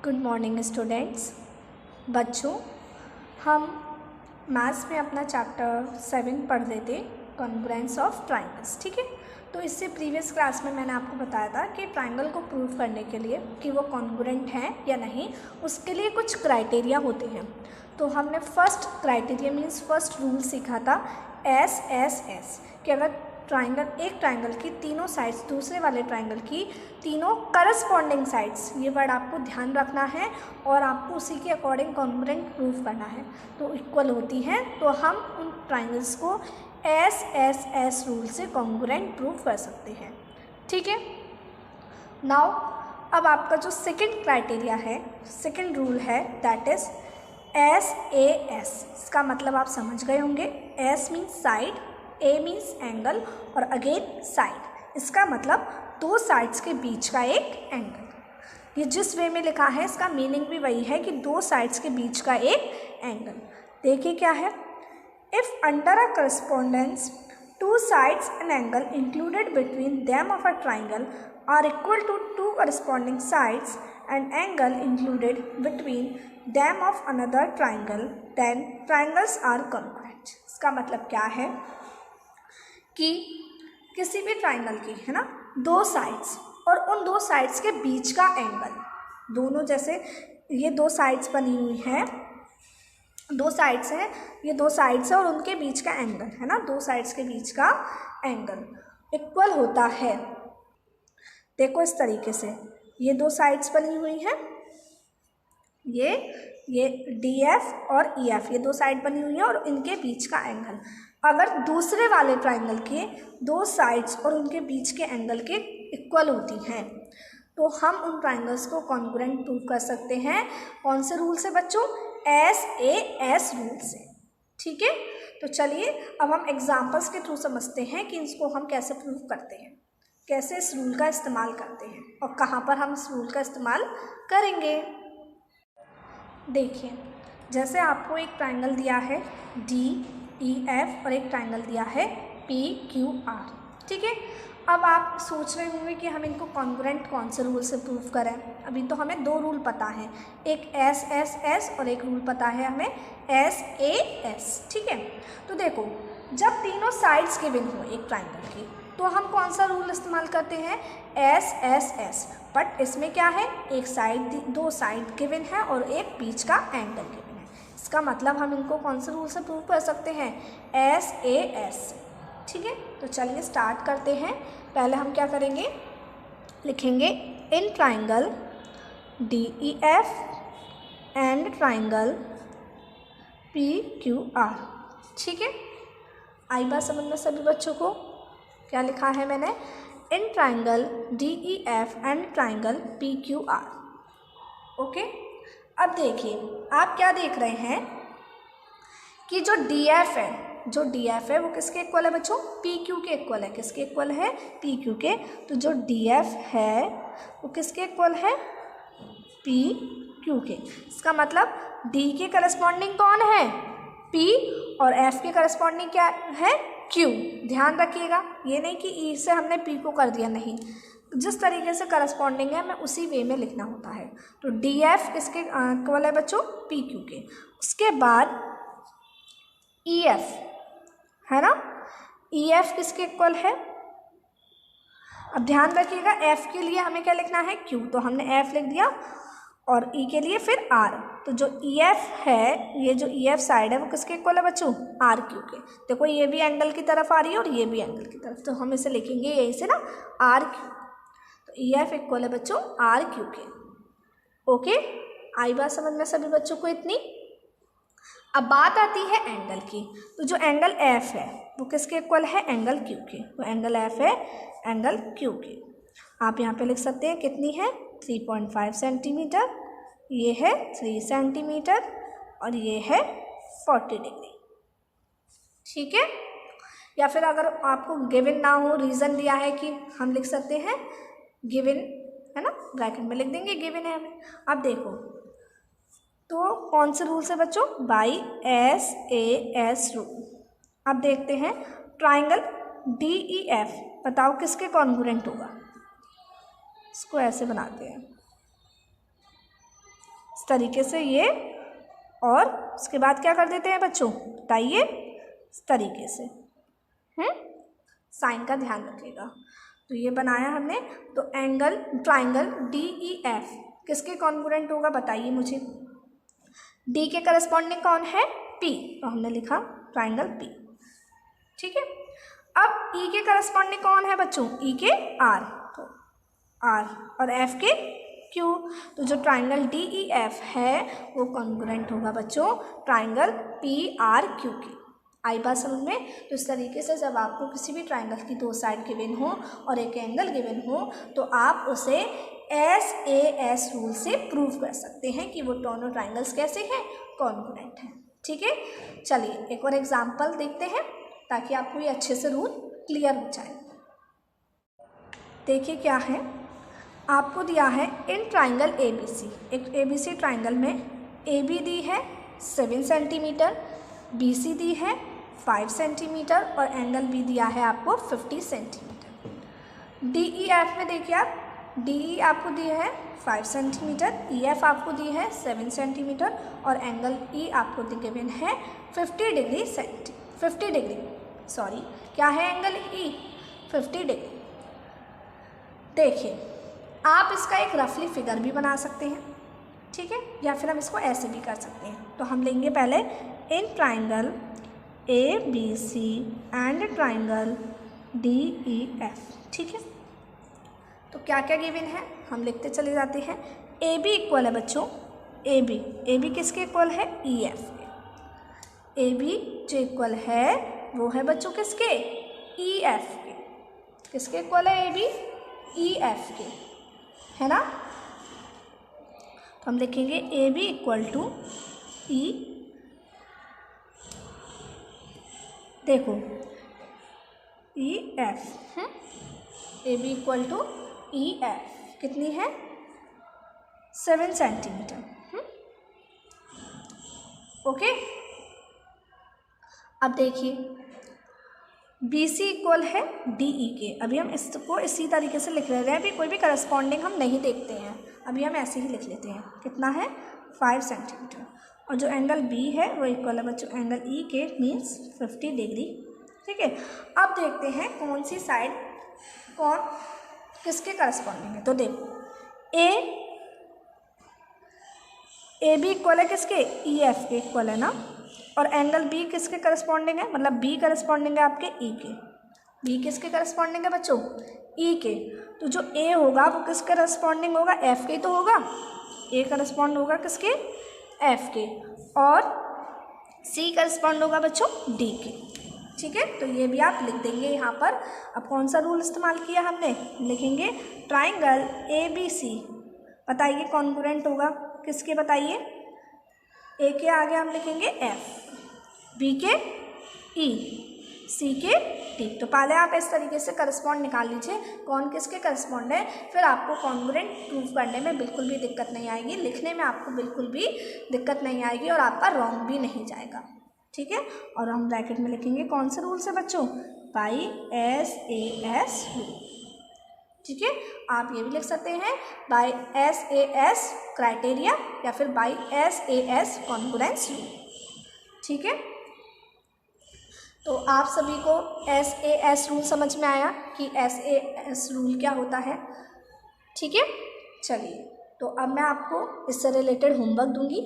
Good morning students. बच्चों, हम maths में अपना चैप्टर 7 पढ़ रहे थे, कॉन्ग्रुएंस ऑफ ट्राइंगल्स। ठीक है, तो इससे प्रीवियस क्लास में मैंने आपको बताया था कि ट्राइंगल को प्रूव करने के लिए कि वो कॉन्ग्रुएंट हैं या नहीं, उसके लिए कुछ क्राइटेरिया होते हैं। तो हमने first criteria means first rule सीखा था एस कि अगर एक ट्राइंगल की तीनों साइड्स दूसरे वाले ट्राइंगल की तीनों करस्पॉन्डिंग साइड्स, ये वर्ड आपको ध्यान रखना है और आपको उसी के अकॉर्डिंग कॉन्ग्रुएंट प्रूव करना है, तो इक्वल होती हैं, तो हम उन ट्राइंगल्स को एस रूल से कॉन्ग्रुएंट प्रूव कर सकते हैं। ठीक है, नाउ अब आपका जो सेकंड क्राइटेरिया है, सेकंड रूल है, दैट इज एस इसका मतलब आप समझ गए होंगे। एस मीन्स साइड, ए मीन्स एंगल और अगेन साइड, इसका मतलब दो साइड्स के बीच का एक एंगल। ये जिस वे में लिखा है इसका मीनिंग भी वही है कि दो साइड्स के बीच का एक एंगल। देखिए क्या है, if under a correspondence two sides and angle included between them of a triangle are equal to to corresponding sides and angle included between them of another triangle, then triangles are congruent. इसका मतलब क्या है कि किसी भी triangle की, है ना, दो साइड्स और उन दो साइड्स के बीच का एंगल, दोनों जैसे ये दो साइड्स बनी हुई हैं, दो साइड्स हैं, ये दो साइड्स है और उनके बीच का एंगल, है ना, दो साइड्स के बीच का एंगल इक्वल होता है। देखो इस तरीके से ये दो साइड्स बनी हुई हैं, ये DF और EF, ये दो साइड बनी हुई है और इनके बीच का एंगल अगर दूसरे वाले ट्राइंगल के दो साइड्स और उनके बीच के एंगल के इक्वल होती हैं, तो हम उन ट्राइंगल्स को कॉन्ग्रुएंट प्रूव कर सकते हैं। कौन से रूल से बच्चों? एस रूल से। ठीक है, तो चलिए अब हम एग्जाम्पल्स के थ्रू समझते हैं कि इसको हम कैसे प्रूव करते हैं, कैसे इस रूल का इस्तेमाल करते हैं और कहाँ पर हम इस रूल का इस्तेमाल करेंगे। देखिए, जैसे आपको एक ट्राइंगल दिया है DEF और एक ट्राइंगल दिया है PQR। ठीक है, अब आप सोच रहे होंगे कि हम इनको कॉन्ग्रुएंट कौन से रूल से प्रूव करें। अभी तो हमें दो रूल पता है, एक एस और एक रूल पता है हमें SAS। ठीक है, तो देखो जब तीनों साइड्स गिवन हो एक ट्राइंगल की तो हम कौन सा रूल इस्तेमाल करते हैं? एस। बट इसमें क्या है, एक साइड, दो साइड गिवन है और एक बीच का एंगल गिवन है, इसका मतलब हम इनको कौन से रूल से प्रूव कर सकते हैं? SAS। ठीक है, तो चलिए स्टार्ट करते हैं। पहले हम क्या करेंगे, लिखेंगे in triangle DEF and triangle PQR। ठीक है, आई बात समझ में सभी बच्चों को? क्या लिखा है मैंने? In triangle DEF and triangle PQR। Okay, अब देखिए आप क्या देख रहे हैं कि जो DF है वो किसके इक्वल है बच्चों? PQ के इक्वल है। किसके इक्वल है? PQ के। तो जो DF है वो किसके इक्वल है? PQ के। इसका मतलब D के करस्पॉन्डिंग कौन है? P और F के करस्पॉन्डिंग क्या है? Q। ध्यान रखिएगा, ये नहीं कि E से हमने P को कर दिया, नहीं, जिस तरीके से करस्पॉन्डिंग है मैं उसी वे में लिखना होता है। तो DF किसके इक्वल है बच्चों? PQ के। उसके बाद EF है ना, EF किसके इक्वल है? अब ध्यान रखिएगा, F के लिए हमें क्या लिखना है? Q, तो हमने F लिख दिया और E के लिए फिर R। तो जो EF है, ये जो EF साइड है वो किसके इक्वल है बच्चों? RQ के। देखो ये भी एंगल की तरफ आ रही है और ये भी एंगल की तरफ, तो हम इसे लिखेंगे यहीं से ना RQ। तो EF इक्वल है बच्चों RQ के। ओके, आई बात समझ में सभी बच्चों को इतनी? अब बात आती है एंगल की, तो जो एंगल F है वो किसके इक्वल है? एंगल Q के। तो एंगल F है एंगल Q के। आप यहाँ पे लिख सकते हैं कितनी है? 3.5 सेंटीमीटर, ये है 3 सेंटीमीटर और ये है 40 डिग्री। ठीक है, या फिर अगर आपको गिवन ना हो, रीज़न दिया है कि हम लिख सकते हैं गिवन, है ना, ब्रैकेट में लिख देंगे गिवन है हमें। अब देखो तो कौन से रूल से बच्चों? By SAS rule. अब देखते हैं ट्राइंगल DEF, बताओ किसके कॉन्ग्रुएंट होगा? इसको ऐसे बनाते हैं, इस तरीके से ये, और उसके बाद क्या कर देते हैं बच्चों, बताइए, इस तरीके से। साइन का ध्यान रखिएगा। तो ये बनाया हमने। तो एंगल ट्राइंगल DEF किसके कॉन्ग्रुएंट होगा बताइए मुझे। D के करस्पॉन्डिंग कौन है, P, तो हमने लिखा ट्राइंगल P। ठीक है। अब E के करस्पॉन्डिंग कौन है बच्चों, E के R, तो R, और F के Q। तो जो ट्राइंगल DEF है वो कॉन्ग्रुएंट होगा बच्चों ट्राइंगल PRQ के। आई बात समझ में। तो इस तरीके से जब आपको किसी भी ट्राइंगल की दो साइड गिवन हो और एक एंगल गिवन हो तो आप उसे SAS रूल से प्रूव कर सकते हैं कि वो दोनों ट्राइंगल्स कैसे हैं, कॉन्ग्रुएंट हैं। ठीक है। चलिए एक और एग्जांपल देखते हैं ताकि आपको ये अच्छे से रूल क्लियर हो जाए। देखिए क्या है, आपको दिया है इन ट्राइंगल ABC, एक ABC ट्राइंगल में AB दी है 7 सेंटीमीटर, BC दी है 5 सेंटीमीटर और एंगल B दिया है आपको 50 सेंटीमीटर। DEF में देखिए आप, DE आपको दी है 5 सेंटीमीटर, EF आपको दी है 7 सेंटीमीटर और एंगल E आपको गिवन है 50 डिग्री, क्या है एंगल E, 50 डिग्री। देखिए आप इसका एक रफली फिगर भी बना सकते हैं, ठीक है, या फिर हम इसको ऐसे भी कर सकते हैं। तो हम लेंगे पहले in triangle ABC and triangle DEF। ठीक है। तो क्या क्या गिवन है हम लिखते चले जाते हैं। AB इक्वल है बच्चों, AB किसके इक्वल है, EF के। AB जो इक्वल है वो है बच्चों किसके, EF के। किसके इक्वल है AB, EF के, है ना। तो हम लिखेंगे AB इक्वल टू E, देखो EF, AB equal to EF कितनी है, 7 सेंटीमीटर। ओके। अब देखिए BC इक्वल है DE के। अभी हम इसको इसी तरीके से लिख रहे हैं, अभी कोई भी करस्पॉन्डिंग हम नहीं देखते हैं, अभी हम ऐसे ही लिख लेते हैं। कितना है, 5 सेंटीमीटर। और जो एंगल B है वो इक्वल है बच्चों एंगल E के, मीन्स 50 डिग्री। ठीक है। अब देखते हैं कौन सी साइड कौन किसके करस्पॉन्डिंग है। तो देखो AB इक्वल है किसके, EF के इक्वल है ना, और एंगल B किसके करस्पॉन्डिंग है, मतलब B करस्पॉन्डिंग है आपके E के। B किसके करस्पॉन्डिंग है बच्चों, E के। तो जो A होगा वो किसके करस्पॉन्डिंग होगा, F के तो होगा, A करस्पॉन्ड होगा किसके, F के, और C करस्पॉन्ड होगा बच्चों D के। ठीक है। तो ये भी आप लिख देंगे यहाँ पर। अब कौन सा रूल इस्तेमाल किया हमने, लिखेंगे ट्राइंगल ABC, बताइए कॉन्ग्रुएंट होगा किसके, बताइए। A के आगे हम लिखेंगे F, B के E, C के D। तो पहले आप इस तरीके से करस्पॉन्ड निकाल लीजिए कौन किसके करस्पॉन्ड है, फिर आपको कॉन्ग्रुएंट प्रूव करने में बिल्कुल भी दिक्कत नहीं आएगी, लिखने में आपको बिल्कुल भी दिक्कत नहीं आएगी और आपका रॉन्ग भी नहीं जाएगा। ठीक है। और हम ब्रैकेट में लिखेंगे कौन से रूल से बच्चों, बाई SAS रूल। ठीक है। आप ये भी लिख सकते हैं बाई SAS क्राइटेरिया या फिर बाई SAS कॉन्ग्रुएंस रूल। ठीक है। तो आप सभी को SAS रूल समझ में आया कि SAS रूल क्या होता है। ठीक है। चलिए तो अब मैं आपको इससे रिलेटेड होमवर्क दूंगी,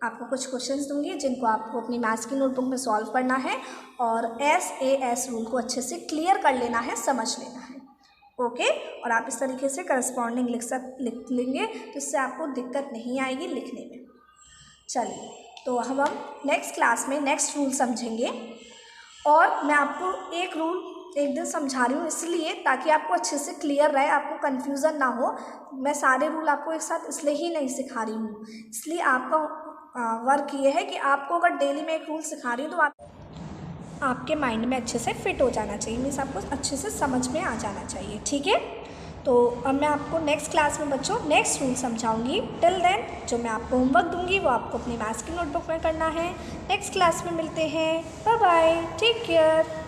आपको कुछ क्वेश्चंस दूंगी जिनको आपको अपनी मैथ्स की नोटबुक में सॉल्व करना है और SAS रूल को अच्छे से क्लियर कर लेना है, समझ लेना है। ओके। और आप इस तरीके से करस्पॉन्डिंग लिख लेंगे तो इससे आपको दिक्कत नहीं आएगी लिखने में। चलिए तो हम नेक्स्ट क्लास में नेक्स्ट रूल समझेंगे और मैं आपको एक रूल एक दिन समझा रही हूँ इसलिए ताकि आपको अच्छे से क्लियर रहे, आपको कन्फ्यूज़न ना हो। मैं सारे रूल आपको एक साथ इसलिए ही नहीं सिखा रही हूँ, इसलिए आपका वर्क ये है कि आपको अगर डेली में एक रूल सिखा रही हूँ तो आपके माइंड में अच्छे से फिट हो जाना चाहिए, मीन्स आपको अच्छे से समझ में आ जाना चाहिए। ठीक है। तो अब मैं आपको नेक्स्ट क्लास में बच्चों नेक्स्ट रूल समझाऊंगी। टिल देन जो मैं आपको होमवर्क दूंगी वो आपको अपनी मैथ्स की नोटबुक में करना है। नेक्स्ट क्लास में मिलते हैं। Bye bye, take care.